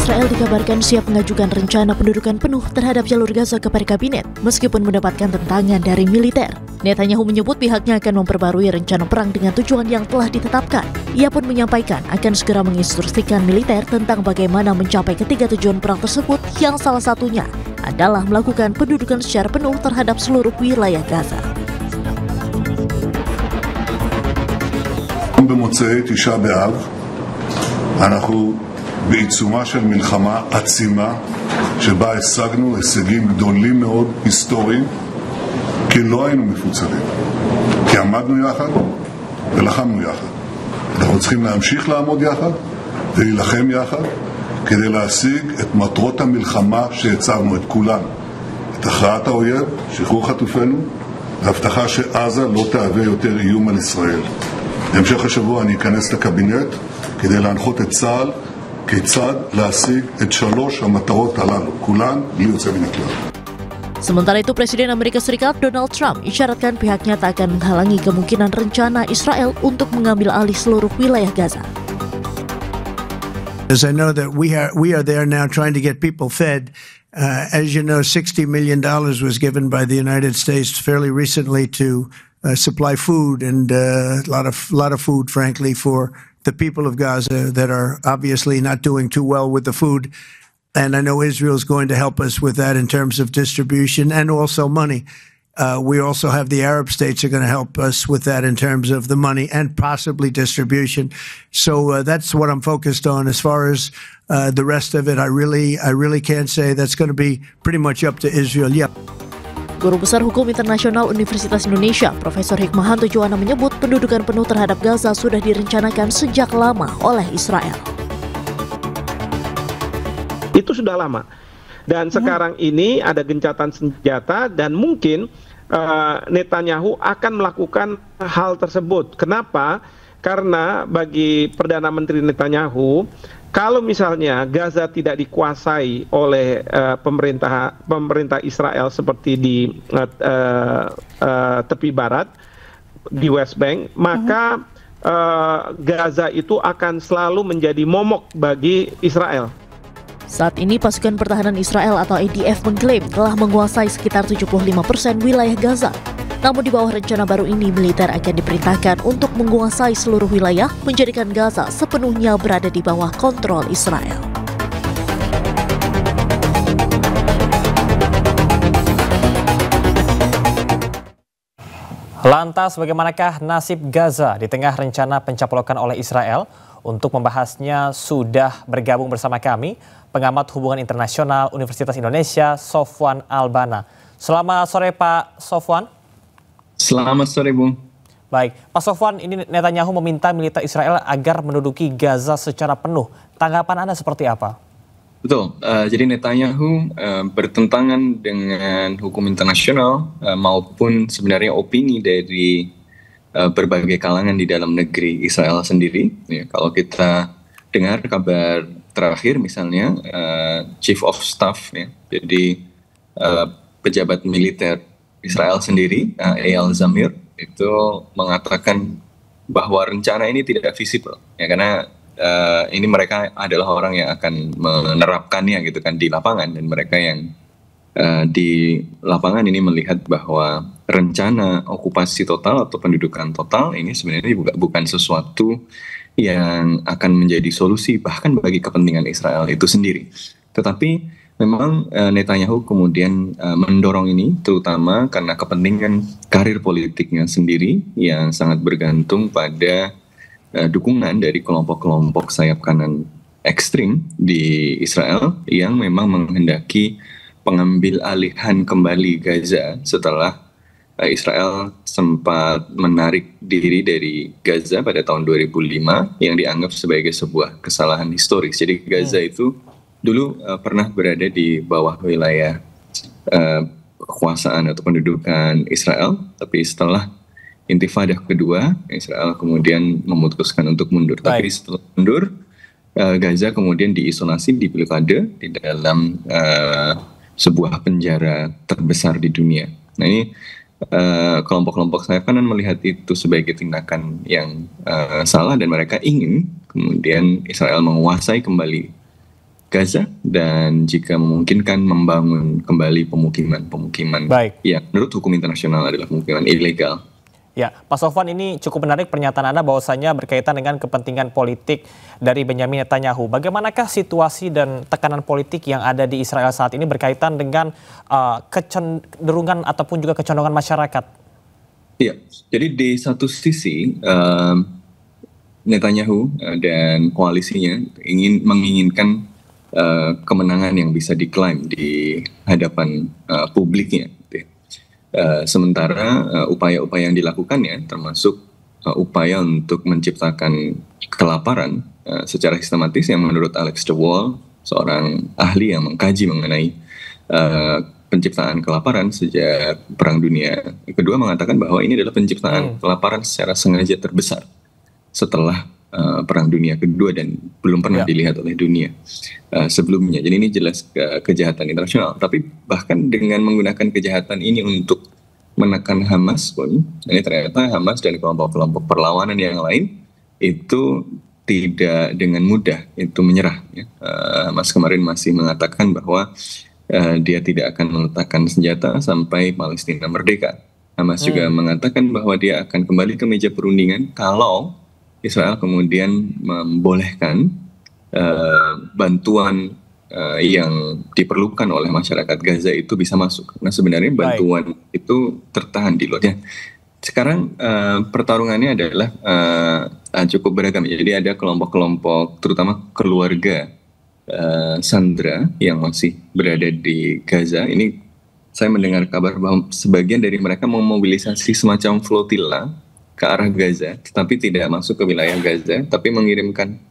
Israel dikabarkan siap mengajukan rencana pendudukan penuh terhadap jalur Gaza kepada kabinet, meskipun mendapatkan tentangan dari militer. Netanyahu menyebut pihaknya akan memperbarui rencana perang dengan tujuan yang telah ditetapkan. Ia pun menyampaikan akan segera menginstruksikan militer tentang bagaimana mencapai ketiga tujuan perang tersebut, yang salah satunya adalah melakukan pendudukan secara penuh terhadap seluruh wilayah Gaza. במוצאי תשעה באב אנחנו בעיצומה של מלחמה עצימה שבה השגנו הישגים גדולים מאוד היסטוריים, כי לא היינו מפוצלים, כי עמדנו יחד ולחמנו יחד. אנחנו צריכים להמשיך לעמוד יחד ולהילחם יחד כדי להשיג את מטרות המלחמה שהצבנו, את כולן, את הכרעת האויב, שחרור חטופינו, והבטחה שעזה לא תהווה יותר איום על ישראל. בהמשך השבוע אני אכנס לקבינט כדי להנחות את צה"ל כיצד להשיג את שלוש המטרות הללו, כולן בלי יוצא מן הכלל. Sementara itu, Presiden Amerika Serikat Donald Trump isyaratkan pihaknya tak akan menghalangi kemungkinan rencana Israel untuk mengambil alih seluruh wilayah Gaza. As I know that we are there now trying to get people fed. As you know, $60 million was given by the United States fairly recently to supply food and a lot of food, frankly, for the people of Gaza that are obviously not doing too well with the food. And I know Israel is going to help us with that in terms of distribution and also money. We also have the Arab states are going to help us with that in terms of the money and possibly distribution. So that's what I'm focused on. As far as the rest of it, I really can't say. That's going to be pretty much up to Israel. Yeah. Guru Besar Hukum Internasional Universitas Indonesia, Profesor Hikmahanto Juwana menyebut pendudukan penuh terhadap Gaza sudah direncanakan sejak lama oleh Israel. Itu sudah lama. Dan sekarang ini ada gencatan senjata dan mungkin Netanyahu akan melakukan hal tersebut. Kenapa? Karena bagi Perdana Menteri Netanyahu, kalau misalnya Gaza tidak dikuasai oleh pemerintah Israel seperti di tepi barat, di West Bank, maka Gaza itu akan selalu menjadi momok bagi Israel. Saat ini pasukan pertahanan Israel atau IDF mengklaim telah menguasai sekitar 75% wilayah Gaza. Namun di bawah rencana baru ini, militer akan diperintahkan untuk menguasai seluruh wilayah, menjadikan Gaza sepenuhnya berada di bawah kontrol Israel. Lantas bagaimanakah nasib Gaza di tengah rencana pencaplokan oleh Israel? Untuk membahasnya sudah bergabung bersama kami pengamat hubungan internasional Universitas Indonesia, Sofwan Albana. Selamat sore Pak Sofwan. Selamat sore Bung. Baik, Pak Sofwan, ini Netanyahu meminta militer Israel agar menduduki Gaza secara penuh. Tanggapan Anda seperti apa? Betul, jadi Netanyahu bertentangan dengan hukum internasional maupun sebenarnya opini dari berbagai kalangan di dalam negeri Israel sendiri. Ya, kalau kita dengar kabar terakhir misalnya Chief of Staff, ya, jadi pejabat militer Israel sendiri, Eyal Zamir, itu mengatakan bahwa rencana ini tidak visible, ya, karena ini mereka adalah orang yang akan menerapkannya gitu kan di lapangan, dan mereka yang di lapangan ini melihat bahwa rencana okupasi total atau pendudukan total ini sebenarnya bukan sesuatu yang akan menjadi solusi bahkan bagi kepentingan Israel itu sendiri. Tetapi memang Netanyahu kemudian mendorong ini terutama karena kepentingan karir politiknya sendiri yang sangat bergantung pada dukungan dari kelompok-kelompok sayap kanan ekstrim di Israel yang memang menghendaki pengambil alihan kembali Gaza setelah Israel sempat menarik diri dari Gaza pada tahun 2005 yang dianggap sebagai sebuah kesalahan historis. Jadi Gaza itu dulu pernah berada di bawah wilayah kekuasaan atau pendudukan Israel, tapi setelah Intifadah kedua, Israel kemudian memutuskan untuk mundur. Tapi setelah mundur, Gaza kemudian diisolasi di pilkada di dalam sebuah penjara terbesar di dunia. Nah ini kelompok-kelompok sayap kanan melihat itu sebagai tindakan yang salah dan mereka ingin kemudian Israel menguasai kembali Gaza dan jika memungkinkan membangun kembali pemukiman-pemukiman yang menurut hukum internasional adalah pemukiman ilegal. Ya, Pak Sofwan, ini cukup menarik pernyataan Anda bahwasanya berkaitan dengan kepentingan politik dari Benyamin Netanyahu. Bagaimanakah situasi dan tekanan politik yang ada di Israel saat ini berkaitan dengan kecenderungan ataupun juga kecondongan masyarakat? Iya, jadi di satu sisi Netanyahu dan koalisinya menginginkan kemenangan yang bisa diklaim di hadapan publiknya. Sementara upaya-upaya yang dilakukannya termasuk upaya untuk menciptakan kelaparan secara sistematis yang menurut Alex de Waal, seorang ahli yang mengkaji mengenai penciptaan kelaparan sejak Perang Dunia Kedua, mengatakan bahwa ini adalah penciptaan kelaparan secara sengaja terbesar setelah Perang Dunia Kedua dan belum pernah dilihat oleh dunia sebelumnya. Jadi ini jelas kejahatan internasional. Tapi bahkan dengan menggunakan kejahatan ini untuk menekan Hamas pun, ini ternyata Hamas dan kelompok-kelompok perlawanan yang lain itu tidak dengan mudah itu menyerah. Hamas kemarin masih mengatakan bahwa dia tidak akan meletakkan senjata sampai Palestina merdeka. Hamas juga mengatakan bahwa dia akan kembali ke meja perundingan kalau Israel kemudian membolehkan bantuan yang diperlukan oleh masyarakat Gaza itu bisa masuk. Karena sebenarnya bantuan itu tertahan di luarnya. Sekarang pertarungannya adalah cukup beragam. Jadi ada kelompok-kelompok, terutama keluarga sandera yang masih berada di Gaza. Ini saya mendengar kabar bahwa sebagian dari mereka memobilisasi semacam flotilla ke arah Gaza, tetapi tidak masuk ke wilayah Gaza, tapi mengirimkan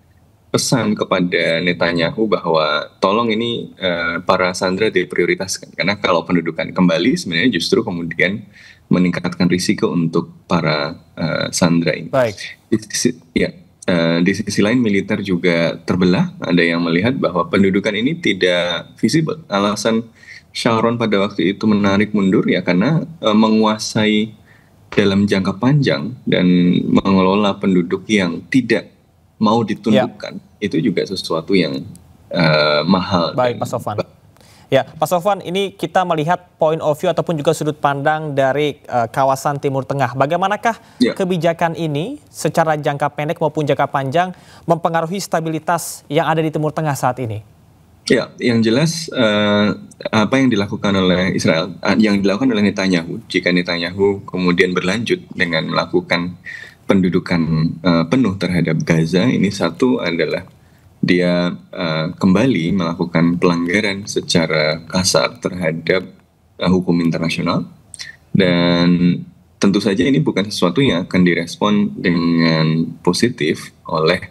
pesan kepada Netanyahu bahwa tolong ini para sandera diprioritaskan, karena kalau pendudukan kembali sebenarnya justru kemudian meningkatkan risiko untuk para sandera ini. Di sisi lain militer juga terbelah. Ada yang melihat bahwa pendudukan ini tidak visible. Alasan Sharon pada waktu itu menarik mundur ya karena menguasai dalam jangka panjang dan mengelola penduduk yang tidak mau ditundukkan itu juga sesuatu yang mahal. Baik, Pak Sofwan. Ya, Pak Sofwan, ini kita melihat point of view ataupun juga sudut pandang dari kawasan Timur Tengah. Bagaimanakah kebijakan ini secara jangka pendek maupun jangka panjang mempengaruhi stabilitas yang ada di Timur Tengah saat ini? Ya, yang jelas apa yang dilakukan oleh Israel, yang dilakukan oleh Netanyahu, jika Netanyahu kemudian berlanjut dengan melakukan pendudukan penuh terhadap Gaza, ini satu adalah dia kembali melakukan pelanggaran secara kasar terhadap hukum internasional, dan tentu saja ini bukan sesuatu yang akan direspon dengan positif oleh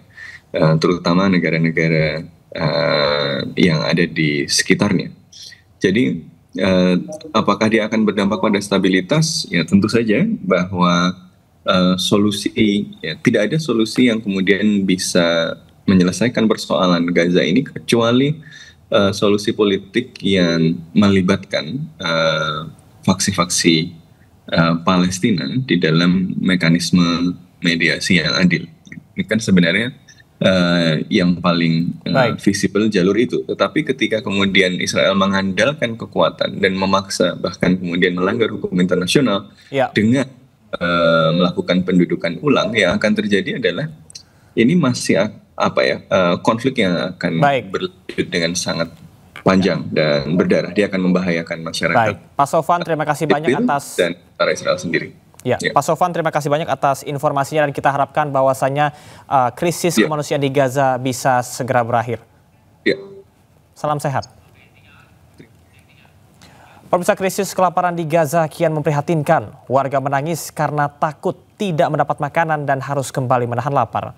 terutama negara-negara yang ada di sekitarnya. Jadi apakah dia akan berdampak pada stabilitas? Ya tentu saja bahwa tidak ada solusi yang kemudian bisa menyelesaikan persoalan Gaza ini kecuali solusi politik yang melibatkan faksi-faksi Palestina di dalam mekanisme mediasi yang adil. Ini kan sebenarnya yang paling visible jalur itu. Tetapi ketika kemudian Israel mengandalkan kekuatan dan memaksa bahkan kemudian melanggar hukum internasional dengan melakukan pendudukan ulang, yang akan terjadi adalah ini masih konflik yang akan berlanjut dengan sangat panjang dan berdarah. Dia akan membahayakan masyarakat. Baik, Pak Sofwan, terima kasih banyak atas dan para Israel sendiri. Ya, Pak Sofwan, terima kasih banyak atas informasinya dan kita harapkan bahwasanya krisis kemanusiaan di Gaza bisa segera berakhir. Salam sehat. Pemirsa, krisis kelaparan di Gaza kian memprihatinkan. Warga menangis karena takut tidak mendapat makanan dan harus kembali menahan lapar.